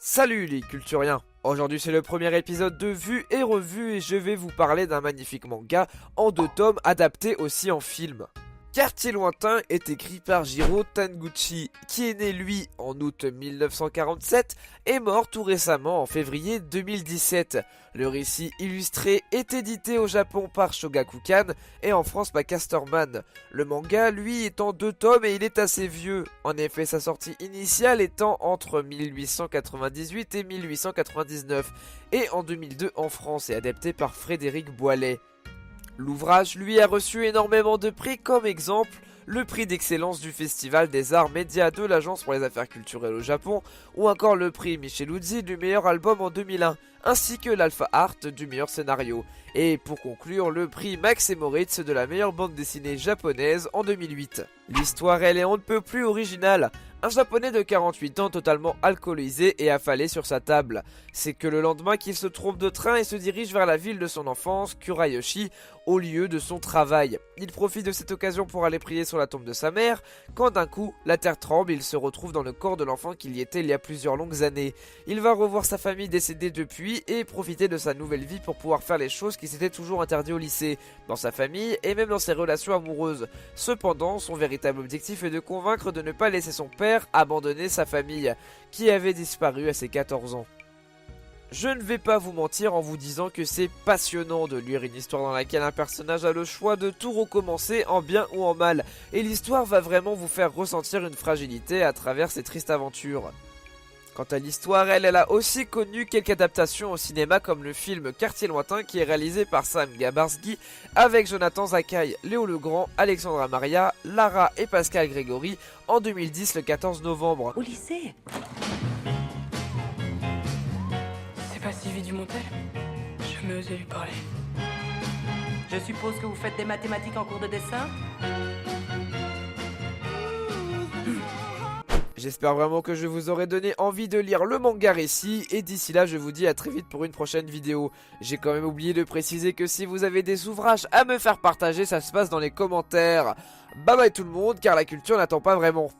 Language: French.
Salut les culturiens. Aujourd'hui c'est le premier épisode de Vue et Revue et je vais vous parler d'un magnifique manga en 2 tomes adapté aussi en film. Quartier lointain est écrit par Jiro Taniguchi, qui est né lui en août 1947 et mort tout récemment en février 2017. Le récit illustré est édité au Japon par Shogakukan et en France par Casterman. Le manga lui est en 2 tomes et il est assez vieux. En effet, sa sortie initiale étant entre 1898 et 1899 et en 2002 en France et adapté par Frédéric Boilet. L'ouvrage, lui, a reçu énormément de prix, comme exemple le prix d'excellence du Festival des Arts Médias de l'Agence pour les Affaires Culturelles au Japon, ou encore le prix Micheluzzi du meilleur album en 2001, ainsi que l'Alpha Art du meilleur scénario. Et pour conclure, le prix Max et Moritz de la meilleure bande dessinée japonaise en 2008. L'histoire, elle est on ne peut plus originale. Un japonais de 48 ans totalement alcoolisé et affalé sur sa table. C'est que le lendemain qu'il se trompe de train et se dirige vers la ville de son enfance, Kurayoshi, au lieu de son travail. Il profite de cette occasion pour aller prier sur la tombe de sa mère, quand d'un coup, la terre tremble et il se retrouve dans le corps de l'enfant qu'il y était il y a plusieurs longues années. Il va revoir sa famille décédée depuis et profiter de sa nouvelle vie pour pouvoir faire les choses qui s'étaient toujours interdites au lycée, dans sa famille et même dans ses relations amoureuses. Cependant, son véritable objectif est de convaincre de ne pas laisser son père abandonner sa famille, qui avait disparu à ses 14 ans. Je ne vais pas vous mentir en vous disant que c'est passionnant de lire une histoire dans laquelle un personnage a le choix de tout recommencer en bien ou en mal, et l'histoire va vraiment vous faire ressentir une fragilité à travers ces tristes aventures. Quant à l'histoire, elle a aussi connu quelques adaptations au cinéma comme le film Quartier lointain qui est réalisé par Sam Gabarsky avec Jonathan Zakai, Léo Legrand, Alexandra Maria, Lara et Pascal Grégory en 2010 le 14 novembre. Au lycée. C'est pas Sylvie Dumontel? Jamais osé lui parler. Je suppose que vous faites des mathématiques en cours de dessin? J'espère vraiment que je vous aurai donné envie de lire le manga récit et d'ici là je vous dis à très vite pour une prochaine vidéo. J'ai quand même oublié de préciser que si vous avez des ouvrages à me faire partager, ça se passe dans les commentaires. Bye bye tout le monde car la culture n'attend pas vraiment.